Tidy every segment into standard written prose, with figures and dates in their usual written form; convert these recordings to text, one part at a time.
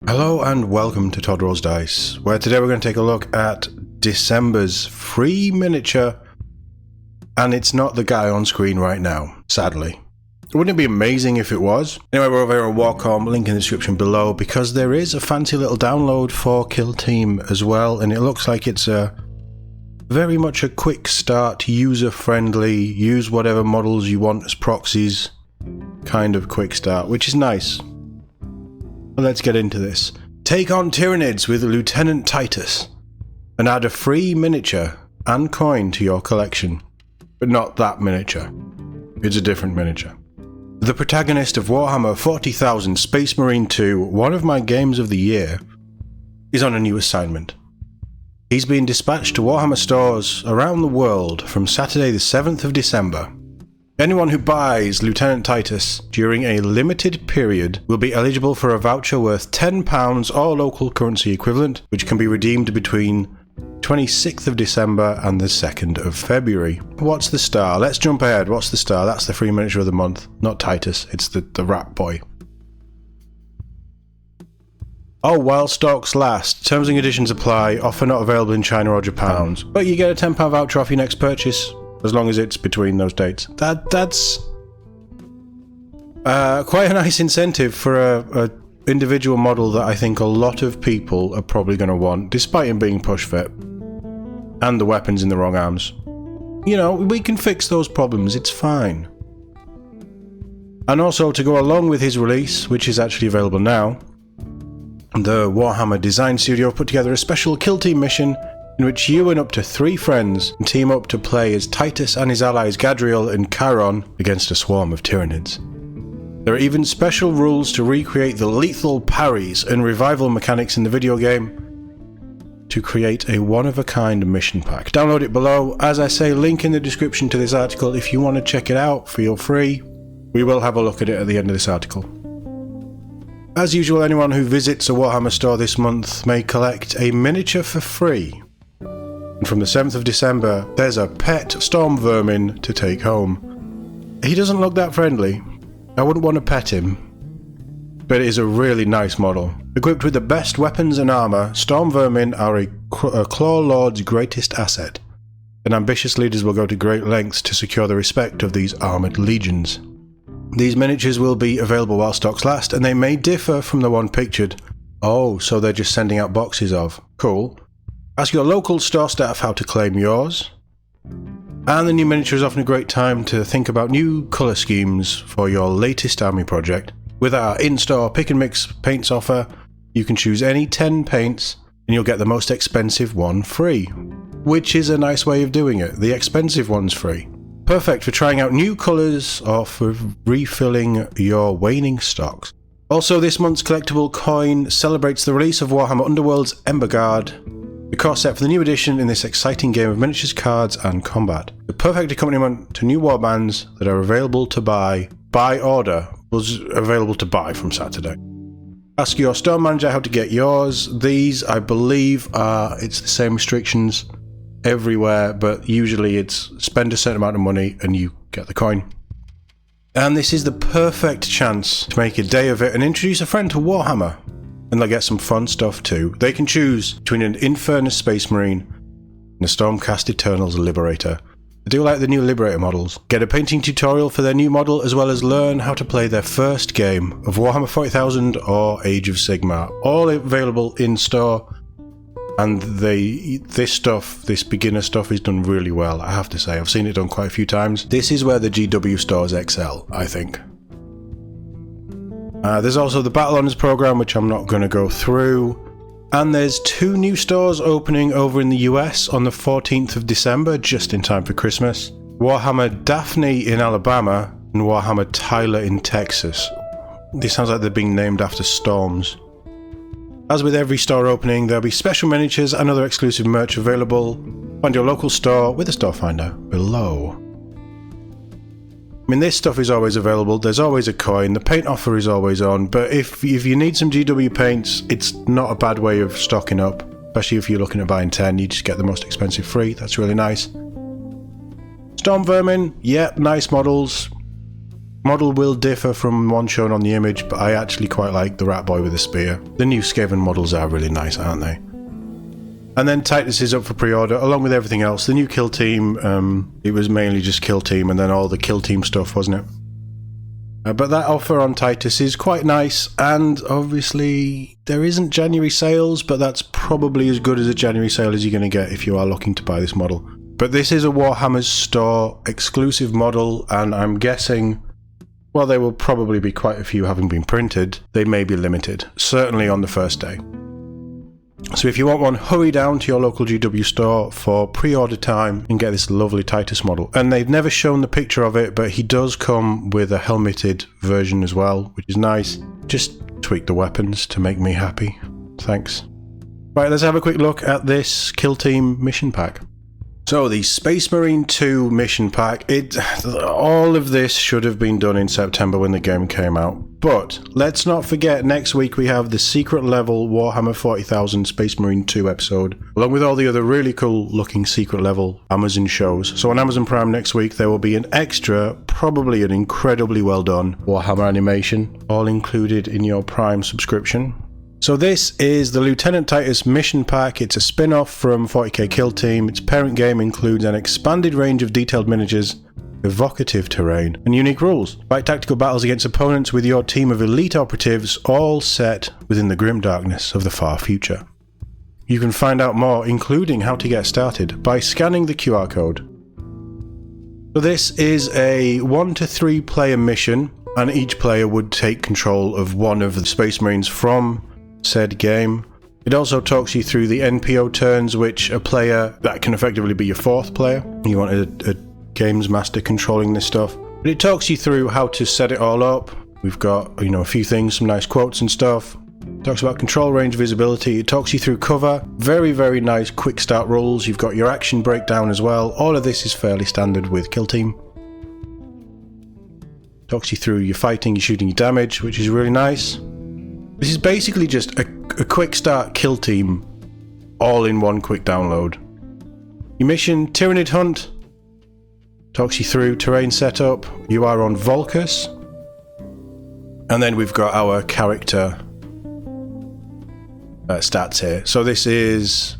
Hello and welcome to TOD Rolls Dice, where today we're going to take a look at December's free miniature, and it's not the guy on screen right now, sadly. Wouldn't it be amazing if it was? Anyway, we're over here on WarCom, link in the description below, because there is a fancy little download for Kill Team as well, and it looks like it's very much a quick start, user-friendly, use whatever models you want as proxies, kind of quick start, which is nice. Let's get into this. Take on Tyranids with Lieutenant Titus, and add a free miniature and coin to your collection. But not that miniature. It's a different miniature. The protagonist of Warhammer 40,000 Space Marine 2, one of my games of the year, is on a new assignment. He's been dispatched to Warhammer stores around the world from Saturday the 7th of December. Anyone who buys Lieutenant Titus during a limited period will be eligible for a voucher worth £10 or local currency equivalent, which can be redeemed between 26th of December and the 2nd of February. What's the star? Let's jump ahead. What's the star? That's the free miniature of the month. Not Titus, it's the rat boy. Oh, while stocks last. Terms and conditions apply. Offer not available in China or Japan. But you get a £10 voucher off your next purchase, as long as it's between those dates. That's quite a nice incentive for a individual model that I think a lot of people are probably going to want, despite him being push fit. And the weapons in the wrong arms. You know, we can fix those problems, it's fine. And also, to go along with his release, which is actually available now, the Warhammer Design Studio put together a special Kill Team mission in which you and up to 3 friends team up to play as Titus and his allies Gadriel and Chiron against a swarm of Tyranids. There are even special rules to recreate the lethal parries and revival mechanics in the video game to create a one-of-a-kind mission pack. Download it below. As I say, link in the description to this article. If you want to check it out, feel free. We will have a look at it at the end of this article. As usual, anyone who visits a Warhammer store this month may collect a miniature for free. And from the 7th of December, there's a pet storm vermin to take home. He doesn't look that friendly. I wouldn't want to pet him. But it is a really nice model. Equipped with the best weapons and armour, storm vermin are a Claw Lord's greatest asset, and ambitious leaders will go to great lengths to secure the respect of these armoured legions. These miniatures will be available while stocks last, and they may differ from the one pictured. Oh, so they're just sending out boxes of. Cool. Ask your local store staff how to claim yours. And the new miniature is often a great time to think about new colour schemes for your latest army project. With our in-store pick and mix paints offer, you can choose any 10 paints and you'll get the most expensive one free. Which is a nice way of doing it. The expensive one's free. Perfect for trying out new colours or for refilling your waning stocks. Also, this month's collectible coin celebrates the release of Warhammer Underworld's Ember Guard, the core set for the new edition in this exciting game of miniatures, cards and combat. The perfect accompaniment to new warbands that are available to buy by order was available to buy from Saturday. Ask your store manager how to get yours. These, I believe, it's the same restrictions everywhere, but usually it's spend a certain amount of money and you get the coin. And this is the perfect chance to make a day of it and introduce a friend to Warhammer. And they'll get some fun stuff too. They can choose between an Infernus Space Marine and a Stormcast Eternals Liberator. I do like the new Liberator models. Get a painting tutorial for their new model, as well as learn how to play their first game of Warhammer 40,000 or Age of Sigmar. All available in store. And this beginner stuff is done really well, I have to say. I've seen it done quite a few times. This is where the GW stores excel, I think. There's also the Battle Honours program, which I'm not going to go through. And there's 2 new stores opening over in the US on the 14th of December, just in time for Christmas. Warhammer Daphne in Alabama and Warhammer Tyler in Texas. This sounds like they're being named after storms. As with every store opening, there'll be special miniatures and other exclusive merch available. Find your local store with a store finder below. I mean, this stuff is always available, there's always a coin, the paint offer is always on, but if you need some GW paints, it's not a bad way of stocking up, especially if you're looking at buying 10, you just get the most expensive free, that's really nice. Storm Vermin, yep, nice models. Model will differ from one shown on the image, but I actually quite like the rat boy with the spear. The new Skaven models are really nice, aren't they? And then Titus is up for pre-order, along with everything else. The new kill team, it was mainly just kill team, and then all the kill team stuff, wasn't it? But that offer on Titus is quite nice, and obviously there isn't January sales, but that's probably as good as a January sale as you're going to get if you are looking to buy this model. But this is a Warhammer's store exclusive model, and I'm guessing, well, there will probably be quite a few having been printed. They may be limited, certainly on the first day. So if you want one, hurry down to your local GW store for pre-order time and get this lovely Titus model. And they've never shown the picture of it, but he does come with a helmeted version as well, which is nice. Just tweak the weapons to make me happy. Thanks. Right, let's have a quick look at this Kill Team mission pack. So the Space Marine 2 mission pack, all of this should have been done in September when the game came out. But let's not forget, next week we have the secret level Warhammer 40,000 Space Marine 2 episode, along with all the other really cool looking secret level Amazon shows. So on Amazon Prime next week there will be an extra, probably an incredibly well done Warhammer animation, all included in your Prime subscription. So this is the Lieutenant Titus mission pack. It's a spin-off from 40k Kill Team. Its parent game includes an expanded range of detailed miniatures, evocative terrain, and unique rules. Fight tactical battles against opponents with your team of elite operatives, all set within the grim darkness of the far future. You can find out more, including how to get started, by scanning the QR code. So this is a 1 to 3 player mission, and each player would take control of one of the Space Marines from said game. It also talks you through the NPO turns, which a player that can effectively be your 4th player. You want a games master controlling this stuff. But it talks you through how to set it all up. We've got, a few things, some nice quotes and stuff. It talks about control range visibility. It talks you through cover. Very, very nice quick start rules. You've got your action breakdown as well. All of this is fairly standard with Kill Team. Talks you through your fighting, your shooting, your damage, which is really nice. This is basically just a quick start Kill Team, all in one quick download. Your mission, Tyrannid Hunt, talks you through terrain setup. You are on Volcus. And then we've got our character stats here. So this is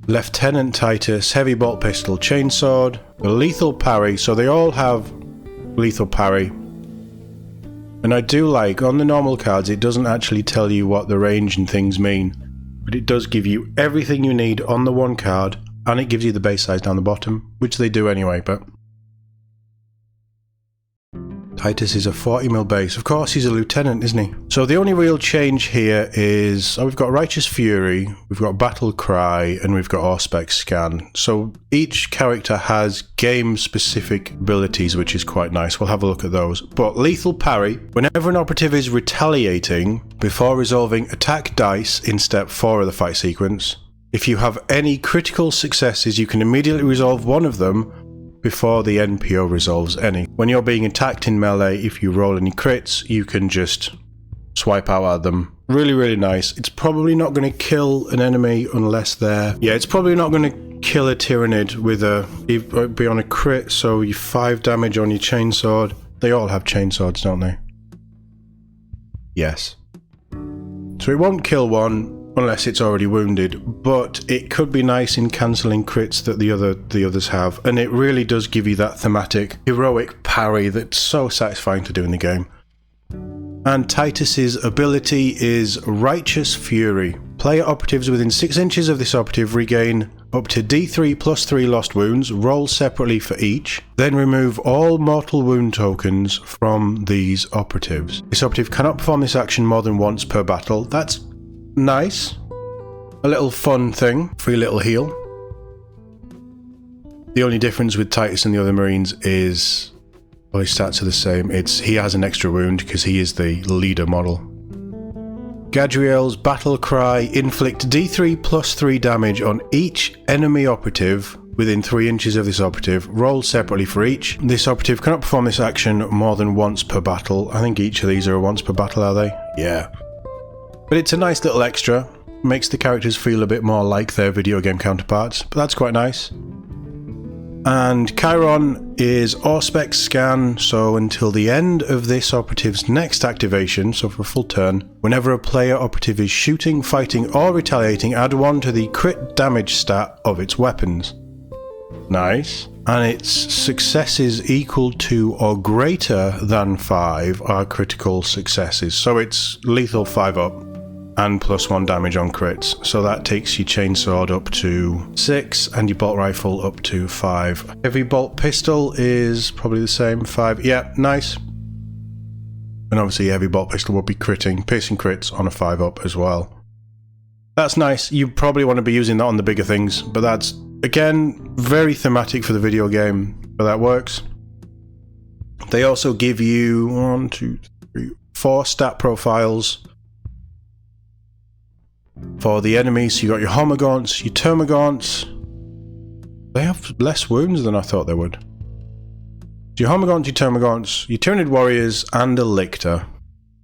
Lieutenant Titus, heavy bolt pistol, chainsword, a lethal parry. So they all have lethal parry. And I do like, on the normal cards, it doesn't actually tell you what the range and things mean, but it does give you everything you need on the one card, and it gives you the base size down the bottom, which they do anyway, but Titus is a 40mm base. Of course, he's a lieutenant, isn't he? So the only real change here is, we've got Righteous Fury, we've got Battle Cry, and we've got Auspex Scan. So each character has game-specific abilities, which is quite nice. We'll have a look at those. But Lethal Parry, whenever an operative is retaliating before resolving attack dice in step 4 of the fight sequence, if you have any critical successes, you can immediately resolve one of them before the NPO resolves any. When you're being attacked in melee, if you roll any crits, you can just swipe out at them. Really, really nice. It's probably not going to kill an enemy unless they're... Yeah, it's probably not going to kill a Tyrannid with it'd be on a crit, so you 5 damage on your chainsword. They all have chainswords, don't they? Yes. So it won't kill one unless it's already wounded, but it could be nice in cancelling crits that the others have, and it really does give you that thematic, heroic parry that's so satisfying to do in the game. And Titus's ability is Righteous Fury. Player operatives within 6 inches of this operative regain up to D3 plus 3 lost wounds, roll separately for each, then remove all mortal wound tokens from these operatives. This operative cannot perform this action more than once per battle. That's nice. A little fun thing. Free little heal. The only difference with Titus and the other Marines is, well, his stats are the same. He has an extra wound because he is the leader model. Gadriel's Battle Cry, inflict D3 plus 3 damage on each enemy operative within 3 inches of this operative. Roll separately for each. This operative cannot perform this action more than once per battle. I think each of these are a once per battle, are they? Yeah. But it's a nice little extra, makes the characters feel a bit more like their video game counterparts, but that's quite nice. And Chiron is Auspex scan, so until the end of this operative's next activation, so for a full turn, whenever a player operative is shooting, fighting or retaliating, add 1 to the crit damage stat of its weapons. Nice. And its successes equal to or greater than 5 are critical successes, so it's lethal 5 up. And +1 damage on crits, so that takes your chainsword up to 6 and your bolt rifle up to 5. Heavy bolt pistol is probably the same, 5. Yeah, nice. And obviously heavy bolt pistol will be critting, piercing crits on a 5 up as well. That's nice. You probably want to be using that on the bigger things, but that's, again, very thematic for the video game, but that works. They also give you 1, 2, 3, 4 stat profiles for the enemies. So you got your Homogaunts, your Termagants. They have less wounds than I thought they would. Your Homogaunts, your Termagants, your Tyranid Warriors, and a Lictor.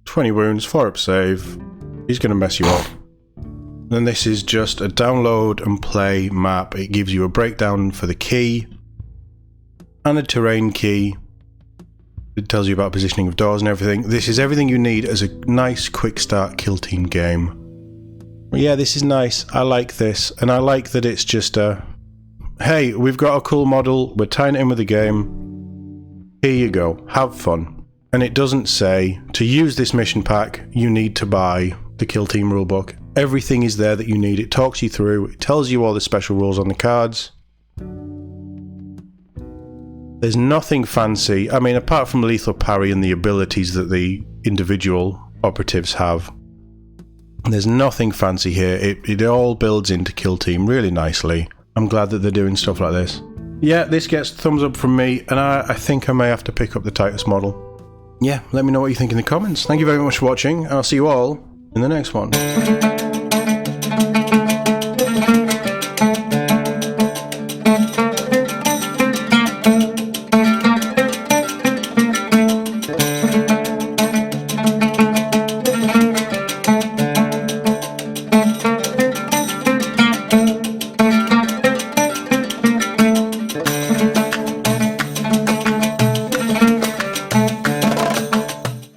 20 wounds, 4 up save. He's going to mess you up. Then this is just a download and play map. It gives you a breakdown for the key and a terrain key. It tells you about positioning of doors and everything. This is everything you need as a nice quick start kill team game. Yeah, this is nice. I like this, and I like that it's just a, hey, we've got a cool model, we're tying it in with the game, here you go, have fun. And it doesn't say, to use this mission pack, you need to buy the Kill Team rulebook. Everything is there that you need. It talks you through, it tells you all the special rules on the cards. There's nothing fancy, I mean, apart from lethal parry and the abilities that the individual operatives have. There's nothing fancy here. It all builds into Kill Team really nicely. I'm glad that they're doing stuff like this. Yeah, this gets thumbs up from me, and I think I may have to pick up the Titus model. Yeah, let me know what you think in the comments. Thank you very much for watching, and I'll see you all in the next one.